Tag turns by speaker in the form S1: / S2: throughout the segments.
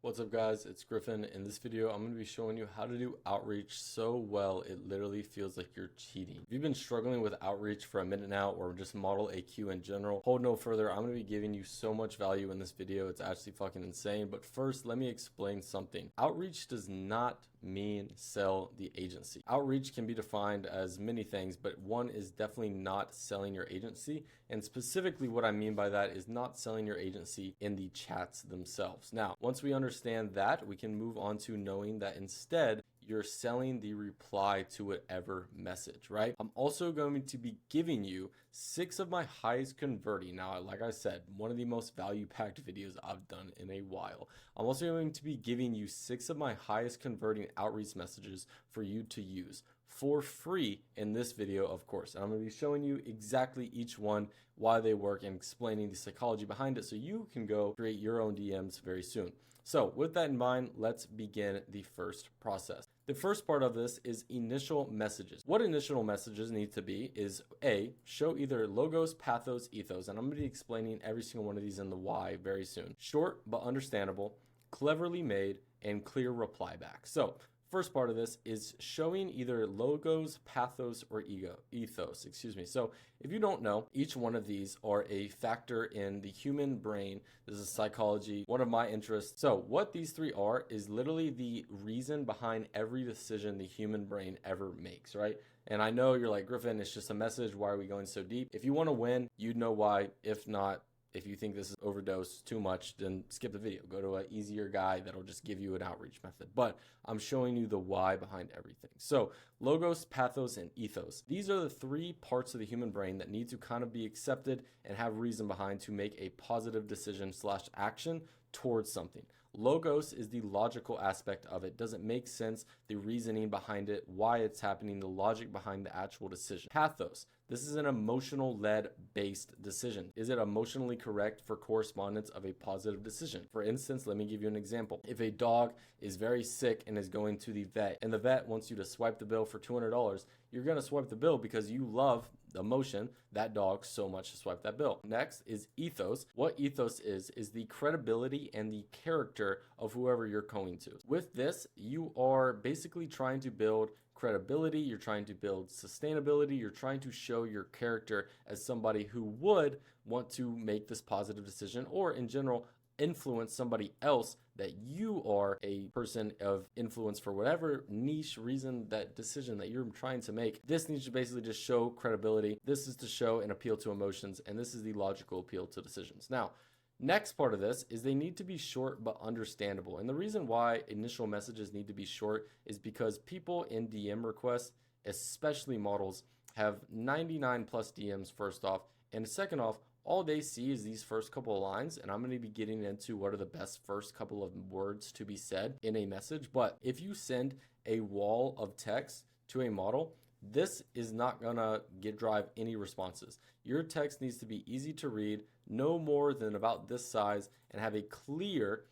S1: What's up guys, it's Griffin. In this video, I'm going to be showing you how to do outreach so well it literally feels like you're cheating. If you've been struggling with outreach for a minute now or just model AQ in general, hold no further. I'm going to be giving you so much value in this video. It's actually fucking insane. But first, let me explain something. Outreach does not mean sell the agency. Outreach can be defined as many things, but one is definitely not selling your agency. And specifically what I mean by that is not selling your agency in the chats themselves. Now, once we understand that, we can move on to knowing that instead you're selling the reply to whatever message, right? I'm also going to be giving you 6 of my highest converting. Now, like I said, one of the most value-packed videos I've done in a while. I'm also going to be giving you 6 of my highest converting outreach messages for you to use for free in this video, of course. And I'm going to be showing you exactly each one, why they work, and explaining the psychology behind it so you can go create your own DMs very soon. So with that in mind, let's begin the first process. The first part of this is initial messages. What initial messages need to be is A, show either logos, pathos, ethos, and I'm going to be explaining every single one of these in the why very soon. Short but understandable, cleverly made, and clear reply back. So first part of this is showing either logos, pathos, or ethos. So if you don't know, each one of these are a factor in the human brain. This is psychology, one of my interests. So what these 3 are is literally the reason behind every decision the human brain ever makes, right? And I know you're like, Griffin, it's just a message. Why are we going so deep? If you want to win, you'd know why. If not, if you think this is overdose too much, then skip the video. Go to an easier guide that'll just give you an outreach method. But I'm showing you the why behind everything. So logos, pathos, and ethos. These are the 3 parts of the human brain that need to kind of be accepted and have reason behind to make a positive decision / action towards something. Logos is the logical aspect of it. Does it make sense? The reasoning behind it, why it's happening, the logic behind the actual decision. Pathos. This is an emotional-led based decision. Is it emotionally correct for correspondence of a positive decision? For instance, let me give you an example. If a dog is very sick and is going to the vet, and the vet wants you to swipe the bill for $200, you're going to swipe the bill because you love the emotion, that dog, so much to swipe that bill. Next is ethos. What ethos is the credibility and the character of whoever you're going to. With this, you are basically trying to build credibility, you're trying to build sustainability, you're trying to show your character as somebody who would want to make this positive decision, or in general, influence somebody else, that you are a person of influence for whatever niche reason, that decision that you're trying to make. This needs to basically just show credibility. This is to show and appeal to emotions, and this is the logical appeal to decisions. Now, next part of this is they need to be short but understandable. And the reason why initial messages need to be short is because people in DM requests, especially models, have 99 plus DMs first off, and second off, all they see is these first couple of lines, and I'm going to be getting into what are the best first couple of words to be said in a message. But if you send a wall of text to a model, this is not going to drive any responses. Your text needs to be easy to read, no more than about this size, and have a clear,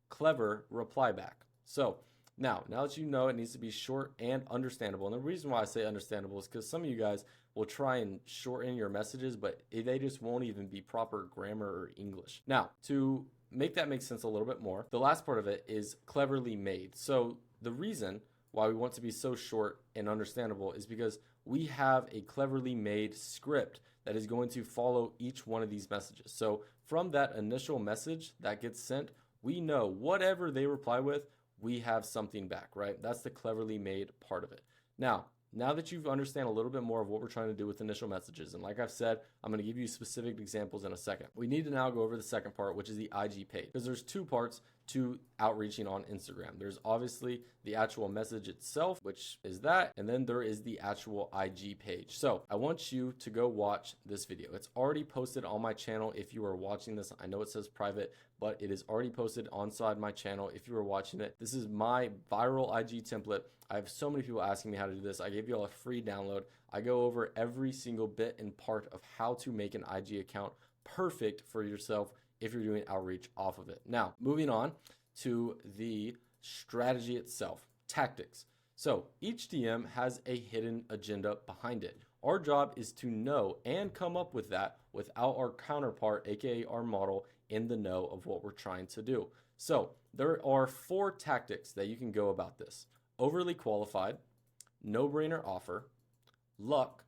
S1: clever reply back. So now that you know it needs to be short and understandable. And the reason why I say understandable is because some of you guys will try and shorten your messages, but they just won't even be proper grammar or English. Now, to make that make sense a little bit more, the last part of it is cleverly made. So the reason why we want to be so short and understandable is because we have a cleverly made script that is going to follow each one of these messages. So from that initial message that gets sent, we know whatever they reply with, we have something back, right? That's the cleverly made part of it. Now that you've understand a little bit more of what we're trying to do with initial messages, and like I've said, I'm going to give you specific examples in a second. We need to now go over the second part, which is the IG page, because there's 2 parts to outreaching on Instagram. There's obviously the actual message itself, which is that, and then there is the actual IG page. So I want you to go watch this video. It's already posted on my channel if you are watching this. I know it says private, but it is already posted onside my channel if you are watching it. This is my viral IG template. I have so many people asking me how to do this. I gave you all a free download. I go over every single bit and part of how to make an IG account perfect for yourself if you're doing outreach off of it. Now, moving on to the strategy itself, tactics. So each DM has a hidden agenda behind it. Our job is to know and come up with that without our counterpart, aka our model, in the know of what we're trying to do. So there are 4 tactics that you can go about this: overly qualified, no-brainer offer, luck,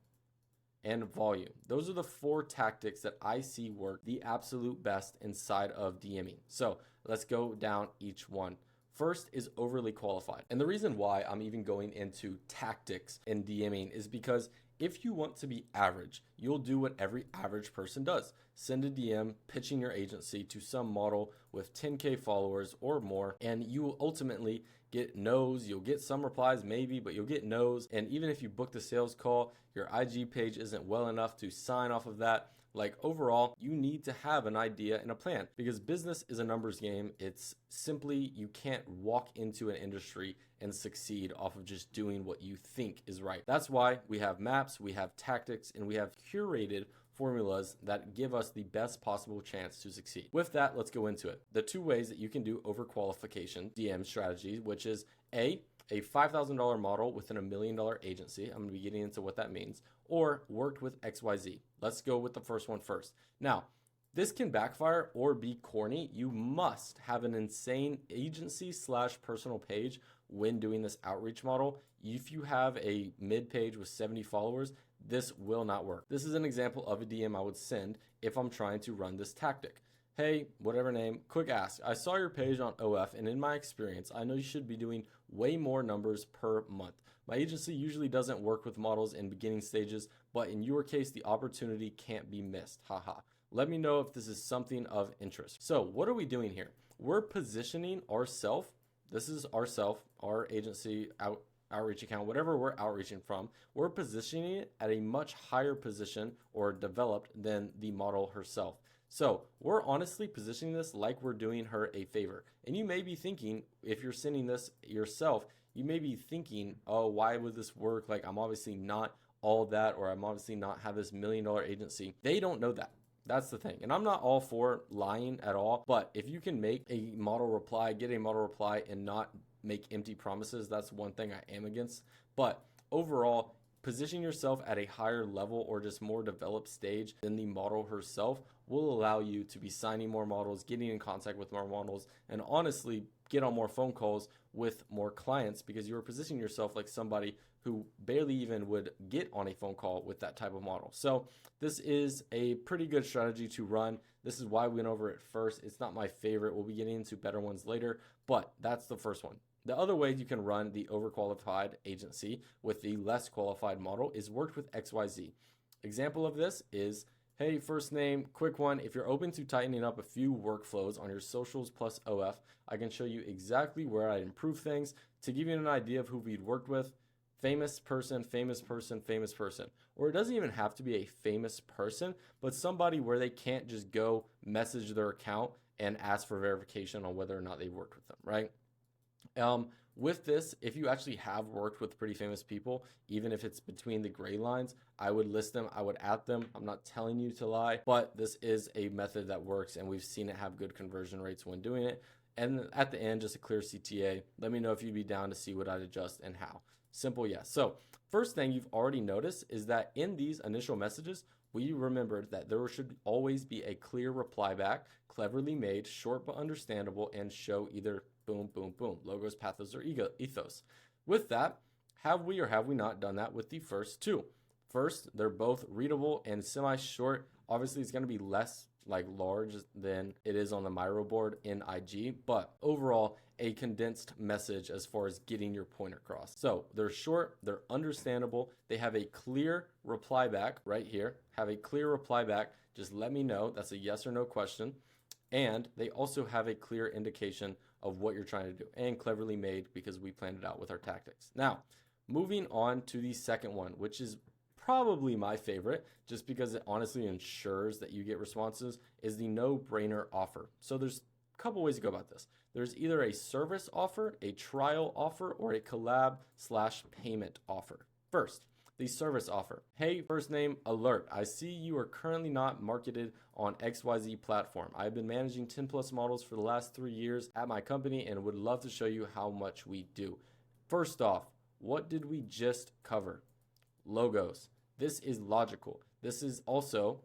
S1: and volume. Those are the 4 tactics that I see work the absolute best inside of DMing. So let's go down each one. First is overly qualified. And the reason why I'm even going into tactics in DMing is because if you want to be average, you'll do what every average person does. Send a DM pitching your agency to some model with 10K followers or more, and you will ultimately get no's. You'll get some replies maybe, but you'll get no's. And even if you book the sales call, your IG page isn't well enough to sign off of that. Like overall, you need to have an idea and a plan, because business is a numbers game. It's simply, you can't walk into an industry and succeed off of just doing what you think is right. That's why we have maps, we have tactics, and we have curated formulas that give us the best possible chance to succeed. With that, let's go into it. The 2 ways that you can do overqualification DM strategy, which is a $5,000 model within $1 million agency. I'm going to be getting into what that means. Or worked with XYZ. Let's go with the first one first. Now, this can backfire or be corny. You must have an insane agency / personal page when doing this outreach model. If you have a mid page with 70 followers, this will not work. This is an example of a DM I would send if I'm trying to run this tactic. Hey, whatever name, quick ask. I saw your page on OF, and in my experience, I know you should be doing way more numbers per month. My agency usually doesn't work with models in beginning stages, but in your case, the opportunity can't be missed. Haha. Let me know if this is something of interest. So what are we doing here? We're positioning ourselves. This is ourselves, our agency outreach account, whatever we're outreaching from. We're positioning it at a much higher position or developed than the model herself. So we're honestly positioning this like we're doing her a favor. And you may be thinking, if you're sending this yourself, you may be thinking, oh, why would this work? Like, I'm obviously not all that, or I'm obviously not have this $1 million agency. They don't know that. That's the thing. And I'm not all for lying at all, but if you can make a model reply, get a model reply, and not make empty promises, that's one thing I am against. But overall, position yourself at a higher level or just more developed stage than the model herself will allow you to be signing more models, getting in contact with more models, and honestly get on more phone calls with more clients, because you're positioning yourself like somebody who barely even would get on a phone call with that type of model. So this is a pretty good strategy to run. This is why we went over it first. It's not my favorite. We'll be getting into better ones later, but that's the first one. The other way you can run the overqualified agency with the less qualified model is worked with XYZ. Example of this is, hey, first name, quick one. If you're open to tightening up a few workflows on your socials plus OF, I can show you exactly where I'd improve things. To give you an idea of who we'd worked with, famous person, famous person, famous person. Or it doesn't even have to be a famous person, but somebody where they can't just go message their account and ask for verification on whether or not they worked with them, right? With this, if you actually have worked with pretty famous people, even if it's between the gray lines, I would list them, I would add them. I'm not telling you to lie, but this is a method that works, and we've seen it have good conversion rates when doing it. And at the end, just a clear CTA. Let me know if you'd be down to see what I'd adjust and how. Simple yes. So first thing you've already noticed is that in these initial messages, we remembered that there should always be a clear reply back, cleverly made, short but understandable, and show either boom, boom, boom, logos, pathos, or ethos. With that, have we or have we not done that with the first 2? First, they're both readable and semi-short. Obviously, it's going to be less large than it is on the Miro board in IG, but overall, a condensed message as far as getting your point across. So they're short, they're understandable, they have a clear reply back right here, have a clear reply back, just let me know, that's a yes or no question, and they also have a clear indication of what you're trying to do, and cleverly made because we planned it out with our tactics. Now, moving on to the second one, which is probably my favorite, just because it honestly ensures that you get responses, is the no-brainer offer. So there's a couple ways to go about this. There's either a service offer, a trial offer, or a collab/payment offer. First, the service offer. Hey, first name, alert. I see you are currently not marketed on XYZ platform. I've been managing 10 plus models for the last 3 years at my company and would love to show you how much we do. First off, what did we just cover? Logos. This is logical. This is also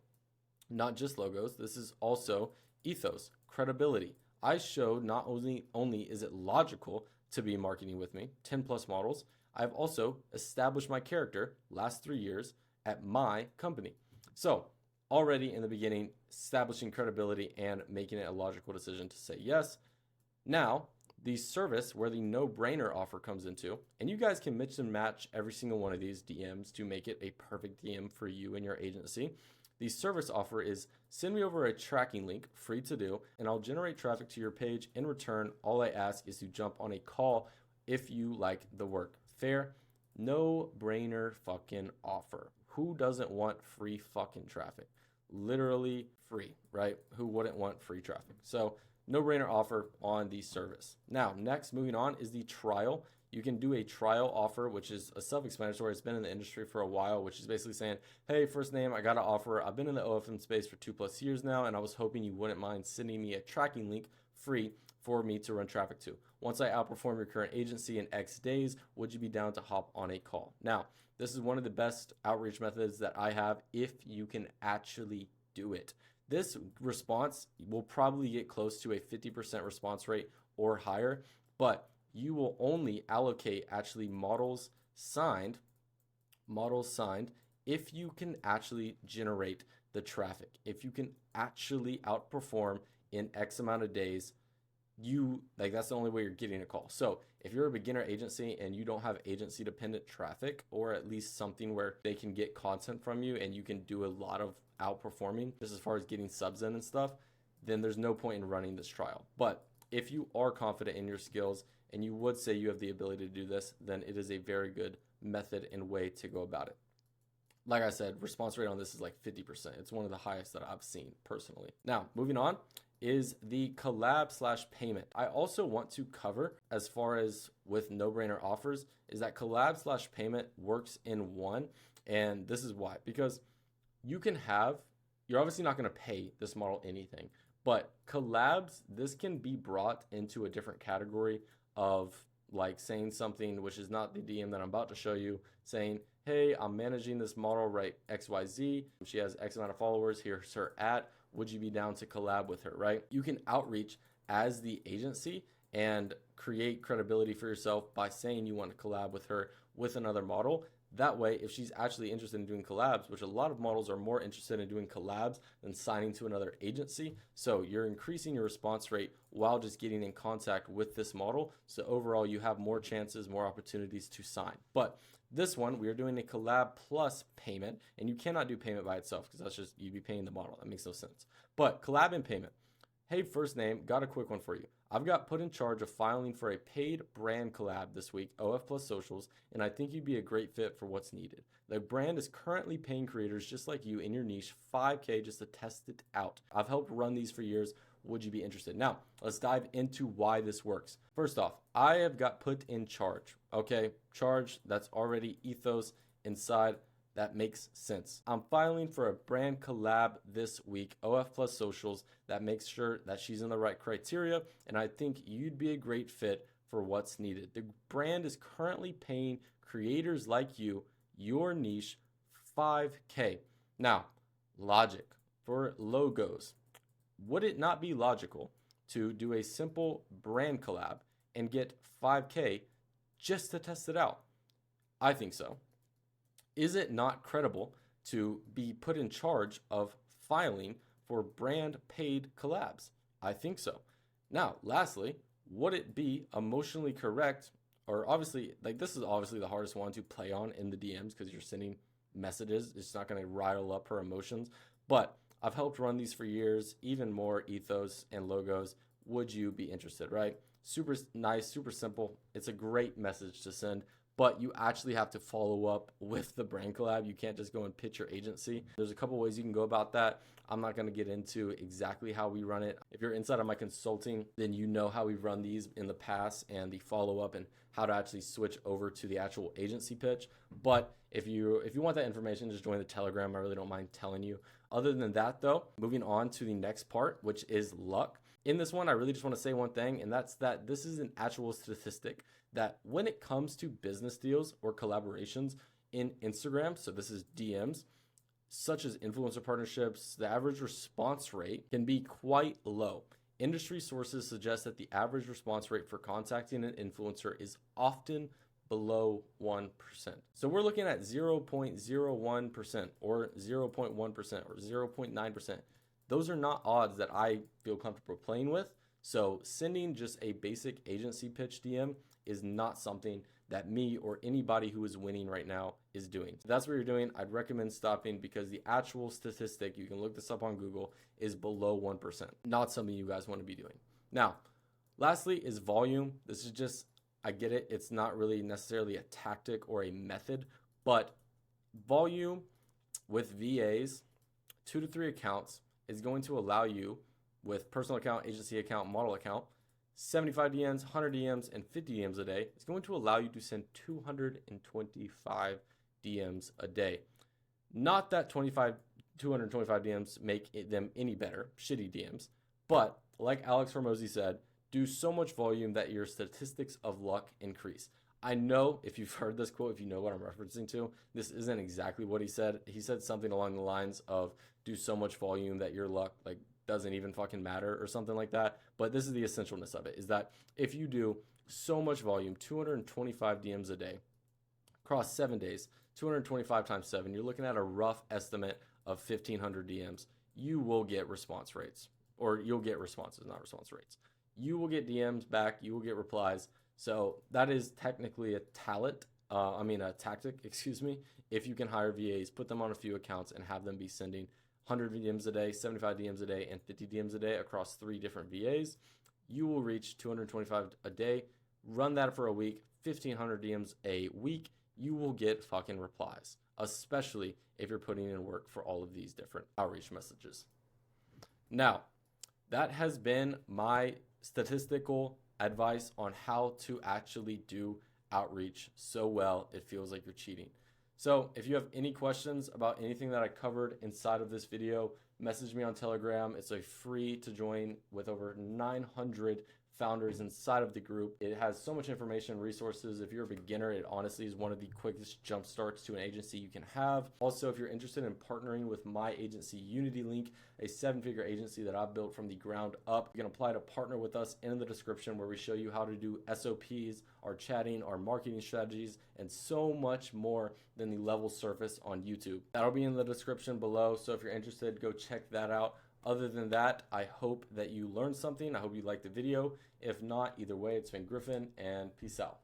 S1: not just logos. This is also ethos, credibility. I showed not only is it logical to be marketing with me, 10 plus models, I've also established my character last 3 years at my company. So already in the beginning, establishing credibility and making it a logical decision to say yes. Now, the service where the no-brainer offer comes into, and you guys can mix and match every single one of these DMs to make it a perfect DM for you and your agency. The service offer is send me over a tracking link, free to do, and I'll generate traffic to your page. In return, all I ask is to jump on a call if you like the work. Fair? No-brainer fucking offer. Who doesn't want free fucking traffic? Literally free, right? Who wouldn't want free traffic? So no-brainer offer on the service. Now, next, moving on, is the trial. You can do a trial offer, which is a self-explanatory. It's been in the industry for a while, which is basically saying, hey, first name, I got an offer. I've been in the OFM space for 2+ years now, and I was hoping you wouldn't mind sending me a tracking link free for me to run traffic to. Once I outperform your current agency in X days, would you be down to hop on a call? Now, this is one of the best outreach methods that I have if you can actually do it. This response will probably get close to a 50% response rate or higher, but you will only allocate actually models signed if you can actually generate the traffic. If you can actually outperform in X amount of days, that's the only way you're getting a call. So if you're a beginner agency and you don't have agency dependent traffic, or at least something where they can get content from you and you can do a lot of outperforming just as far as getting subs in and stuff, then there's no point in running this trial. But if you are confident in your skills and you would say you have the ability to do this, then it is a very good method and way to go about it. Like I said, response rate on this is like 50%. It's one of the highest that I've seen personally. Now, moving on is the collab/payment. I also want to cover, as far as with no-brainer offers, is that collab/payment works in one. And this is why, because you're obviously not going to pay this model anything, but collabs, this can be brought into a different category of like saying something, which is not the DM that I'm about to show you, saying, hey, I'm managing this model, right? XYZ. She has X amount of followers. Here's her @ would you be down to collab with her, right? You can outreach as the agency and create credibility for yourself by saying you want to collab with her with another model. That way, if she's actually interested in doing collabs, which a lot of models are more interested in doing collabs than signing to another agency. So you're increasing your response rate while just getting in contact with this model. So overall, you have more chances, more opportunities to sign. But this one, we are doing a collab plus payment, and you cannot do payment by itself because that's just, you'd be paying the model. That makes no sense. But collab and payment. Hey, first name, got a quick one for you. I've got put in charge of filing for a paid brand collab this week, OF plus socials, and I think you'd be a great fit for what's needed. The brand is currently paying creators just like you in your niche $5K just to test it out. I've helped run these for years. Would you be interested? Now, let's dive into why this works. First off, I have got put in charge. Okay, charge, that's already ethos inside. That makes sense. I'm filing for a brand collab this week, OF plus socials, that makes sure that she's in the right criteria, and I think you'd be a great fit for what's needed. The brand is currently paying creators like you, your niche, $5K. Now, logic for logos. Would it not be logical to do a simple brand collab and get $5K just to test it out? I think so. Is it not credible to be put in charge of filing for brand paid collabs? I think so. Now, lastly, would it be emotionally correct, or obviously, like this is obviously the hardest one to play on in the DMs because you're sending messages. It's not going to rile up her emotions, but I've helped run these for years, even more ethos and logos. Would you be interested, right? Super nice, super simple. It's a great message to send. But you actually have to follow up with the brand collab. You can't just go and pitch your agency. There's a couple ways you can go about that. I'm not going to get into exactly how we run it. If you're inside of my consulting, then you know how we've run these in the past and the follow-up and how to actually switch over to the actual agency pitch. But if you want that information, just join the Telegram. I really don't mind telling you. Other than that, though, moving on to the next part, which is luck. In this one, I really just want to say one thing, and that's that this is an actual statistic that when it comes to business deals or collaborations in Instagram, so this is DMs, such as influencer partnerships, the average response rate can be quite low. Industry sources suggest that the average response rate for contacting an influencer is often below 1%. So we're looking at 0.01% or 0.1% or 0.9%. Those are not odds that I feel comfortable playing with. So sending just a basic agency pitch DM is not something that me or anybody who is winning right now is doing. If that's what you're doing, I'd recommend stopping, because the actual statistic, you can look this up on Google, is below 1%. Not something you guys want to be doing. Now, lastly is volume. This is just, I get it, it's not really necessarily a tactic or a method, but volume with VAs, 2 to 3 accounts, is going to allow you, with personal account, agency account, model account, 75 DMs, 100 DMs, and 50 DMs a day, is going to allow you to send 225 DMs a day. Not that 225 DMs make them any better, shitty DMs, but like Alex Hormozy said, do so much volume that your statistics of luck increase. I know if you've heard this quote, if you know what I'm referencing to, this isn't exactly what he said. He said something along the lines of do so much volume that your luck doesn't even fucking matter or something like that. But this is the essentialness of it, is that if you do so much volume, 225 DMs a day across 7 days, 225 times 7, you're looking at a rough estimate of 1,500 DMs. You will get response rates, or you'll get responses, not response rates. You will get DMs back, you will get replies. So that is technically a tactic, if you can hire VAs, put them on a few accounts and have them be sending 100 DMs a day, 75 DMs a day, and 50 DMs a day across 3 different VAs, you will reach 225 a day. Run that for a week, 1,500 DMs a week, you will get fucking replies, especially if you're putting in work for all of these different outreach messages. Now, that has been my statistical advice on how to actually do outreach so well it feels like you're cheating. So if you have any questions about anything that I covered inside of this video, message me on Telegram. It's free to join with over 900 founders inside of the group. It has so much information, resources. If you're a beginner, it honestly is one of the quickest jump starts to an agency you can have. Also, if you're interested in partnering with my agency, Unity Link, a 7-figure agency that I've built from the ground up, you can apply to partner with us in the description, where we show you how to do SOPs, our chatting, our marketing strategies, and so much more than the level surface on YouTube. That'll be in the description below. So if you're interested, go check that out. Other than that, I hope that you learned something. I hope you liked the video. If not, either way, it's been Griffin, and peace out.